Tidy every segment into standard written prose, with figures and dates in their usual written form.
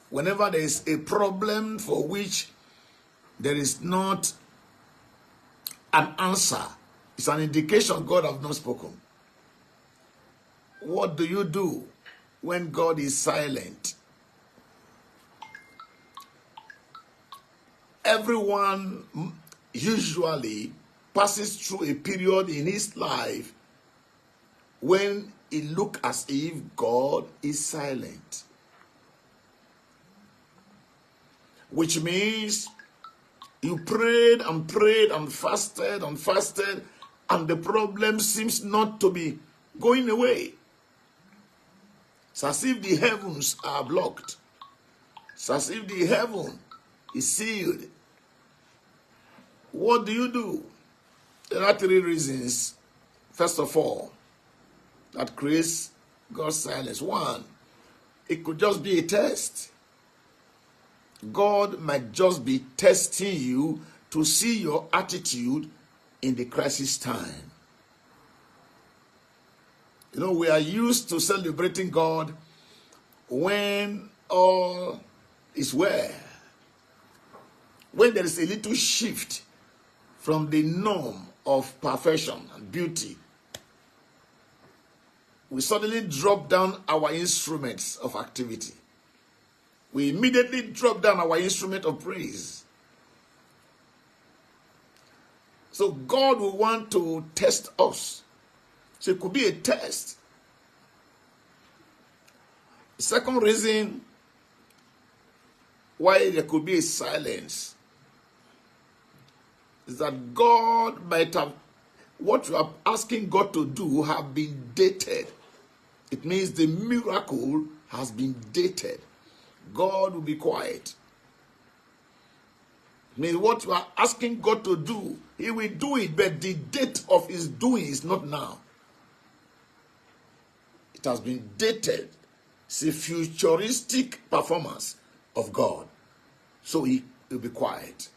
Whenever there is a problem for which there is not an answer, it's an indication God has not spoken. What do you do when God is silent? Everyone usually passes through a period in his life when it looks as if God is silent. Which means you prayed and prayed and fasted, and the problem seems not to be going away. It's as if the heavens are blocked. It's as if the heaven is sealed. What do you do? There are three reasons, first of all, that creates God's silence. One, it could just be a test. God might just be testing you to see your attitude in the crisis time. You know, we are used to celebrating God when all is well. When there is a little shift from the norm of perfection and beauty, we suddenly drop down our instruments of activity. We immediately drop down our instrument of praise. So God will want to test us. So it could be a test. The second reason why there could be a silence is that God might have, what you are asking God to do have been dated. It means the miracle has been dated. God will be quiet. It means what you are asking God to do, he will do it, but the date of his doing is not now. It has been dated. It's a futuristic performance of God. So he will be quiet.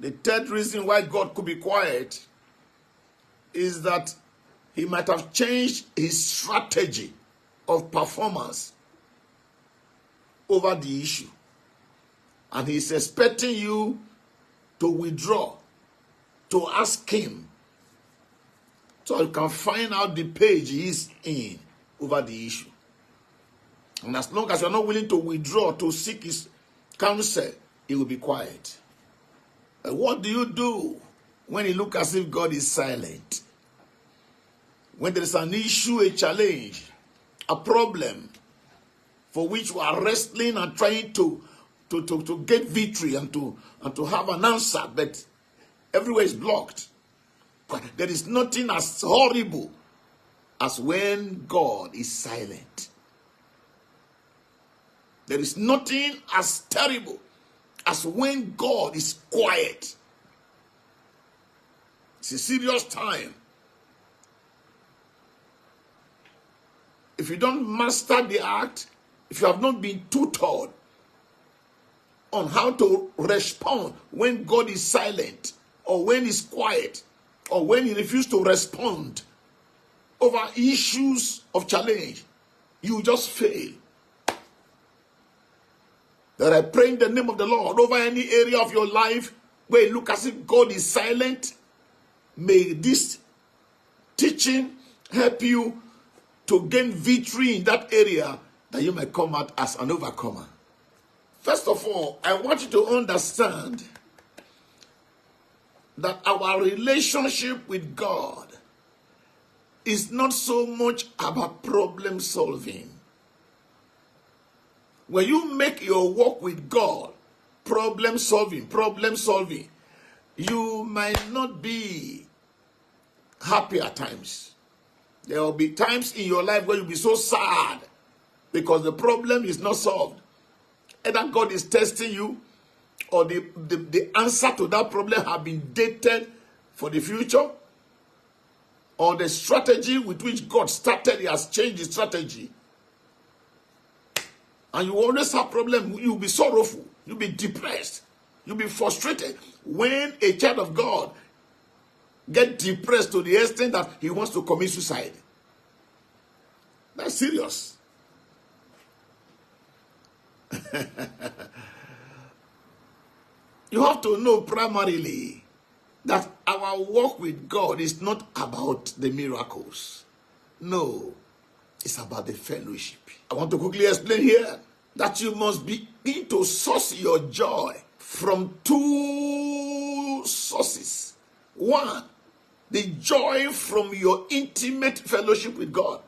The third reason why God could be quiet is that he might have changed his strategy of performance over the issue. And he's expecting you to withdraw, to ask him, so you can find out the page he is in over the issue. And as long as you're not willing to withdraw to seek his counsel, he will be quiet. But what do you do when it looks as if God is silent? When there is an issue, a challenge, a problem for which we are wrestling and trying to get victory and to have an answer, but everywhere is blocked. But there is nothing as horrible as when God is silent. There is nothing as terrible as when God is quiet. It's a serious time. If you don't master the art, if you have not been tutored on how to respond when God is silent, or when he's quiet, or when he refuses to respond over issues of challenge, you just fail. That I pray in the name of the Lord over any area of your life where you look as if God is silent. May this teaching help you to gain victory in that area, that you may come out as an overcomer. First of all, I want you to understand that our relationship with God is not so much about problem solving. When you make your walk with God problem solving, you might not be happy at times. There will be times in your life where you'll be so sad because the problem is not solved. Either God is testing you, or the answer to that problem have been dated for the future, or the strategy with which God started, he has changed his strategy. And you always have problems. You'll be sorrowful. You'll be depressed. You'll be frustrated. When a child of God gets depressed to the extent that he wants to commit suicide, that's serious. You have to know primarily that our walk with God is not about the miracles. No, it's about the fellowship. I want to quickly explain here that you must begin to source your joy from two sources. One, the joy from your intimate fellowship with God.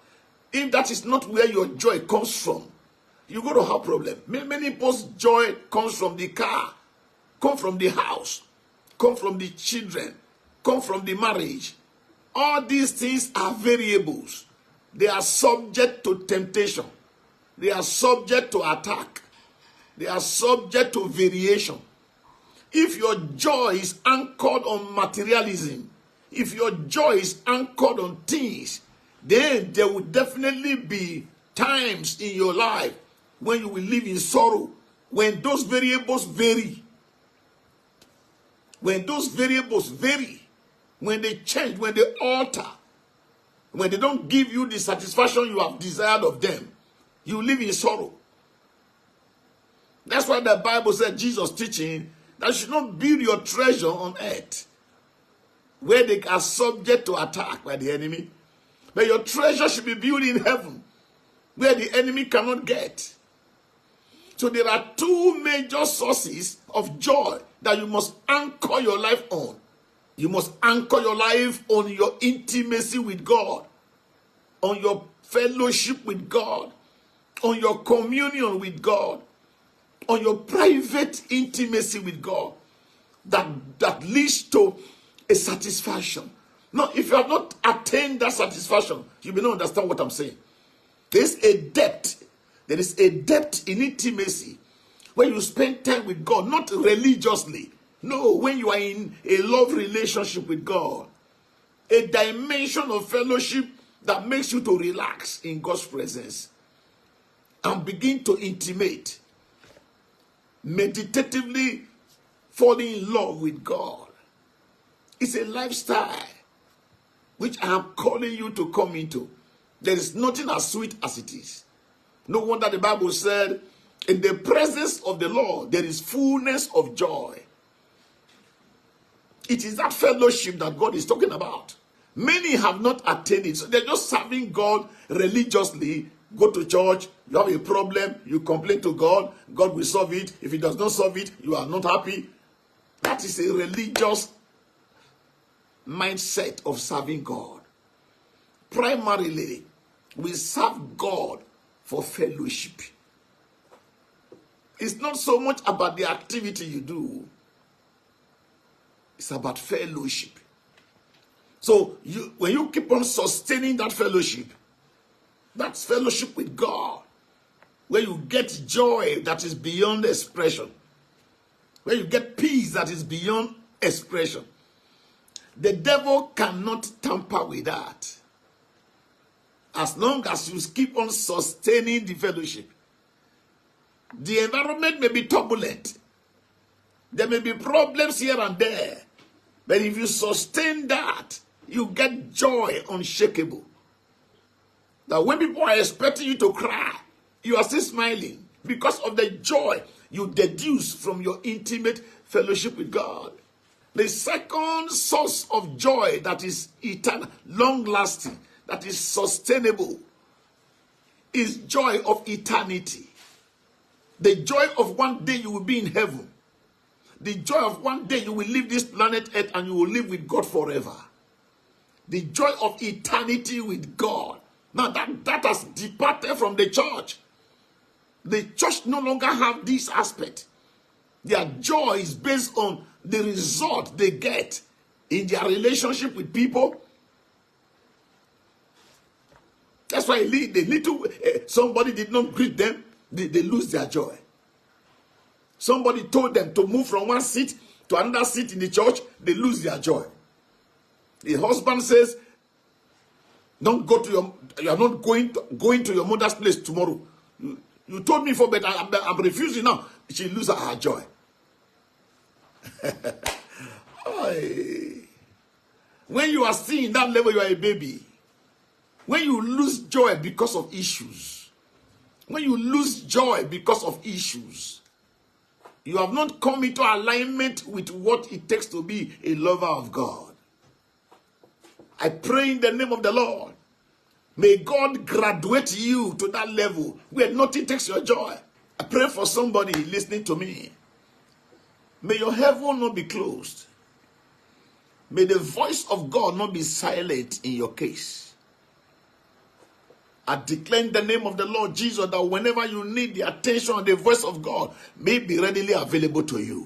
If that is not where your joy comes from, you're going to have a problem. Many people's joy comes from the car, come from the house, come from the children, come from the marriage. All these things are variables. They are subject to temptation. They are subject to attack. They are subject to variation. If your joy is anchored on materialism, if your joy is anchored on things, then there will definitely be times in your life when you will live in sorrow, when those variables vary. When those variables vary, when they change, when they alter, when they don't give you the satisfaction you have desired of them, you live in sorrow. That's why the Bible said, Jesus teaching, that you should not build your treasure on earth, where they are subject to attack by the enemy. But your treasure should be built in heaven, where the enemy cannot get. So there are two major sources of joy that you must anchor your life on. You must anchor your life on your intimacy with God, on your fellowship with God, on your communion with God, on your private intimacy with God that leads to a satisfaction. Now, if you have not attained that satisfaction, you may not understand what I'm saying. There is a depth. There is a depth in intimacy when you spend time with God, not religiously. No, when you are in a love relationship with God, a dimension of fellowship that makes you to relax in God's presence and begin to intimate, meditatively falling in love with God. It's a lifestyle which I am calling you to come into. There is nothing as sweet as it is. No wonder the Bible said, in the presence of the Lord, there is fullness of joy. It is that fellowship that God is talking about. Many have not attained it. So they're just serving God religiously. Go to church, you have a problem, you complain to God, God will solve it. If he does not solve it, you are not happy. That is a religious mindset of serving God. Primarily, we serve God for fellowship. It's not so much about the activity you do. It's about fellowship. So when you keep on sustaining that fellowship, that's fellowship with God, where you get joy that is beyond expression, where you get peace that is beyond expression. The devil cannot tamper with that. As long as you keep on sustaining the fellowship. The environment may be turbulent. There may be problems here and there. But if you sustain that, you get joy unshakable. That when people are expecting you to cry, you are still smiling because of the joy you deduce from your intimate fellowship with God. The second source of joy that is eternal, long-lasting, that is sustainable, is joy of eternity. The joy of one day you will be in heaven. The joy of one day you will leave this planet Earth and you will live with God forever. The joy of eternity with God. Now that has departed from the church. The church no longer have this aspect. Their joy is based on the result they get in their relationship with people. That's why somebody did not greet them, they lose their joy. Somebody told them to move from one seat to another seat in the church, they lose their joy. The husband says, don't go to you are not going to your mother's place tomorrow. You told me for, but I'm refusing now. She loses her joy. When you are still in that level, you are a baby. When you lose joy because of issues, when you lose joy because of issues, you have not come into alignment with what it takes to be a lover of God. I pray in the name of the Lord, may God graduate you to that level where nothing takes your joy. I pray for somebody listening to me. May your heaven not be closed. May the voice of God not be silent in your case. I declare in the name of the Lord Jesus that whenever you need the attention of the voice of God, may be readily available to you.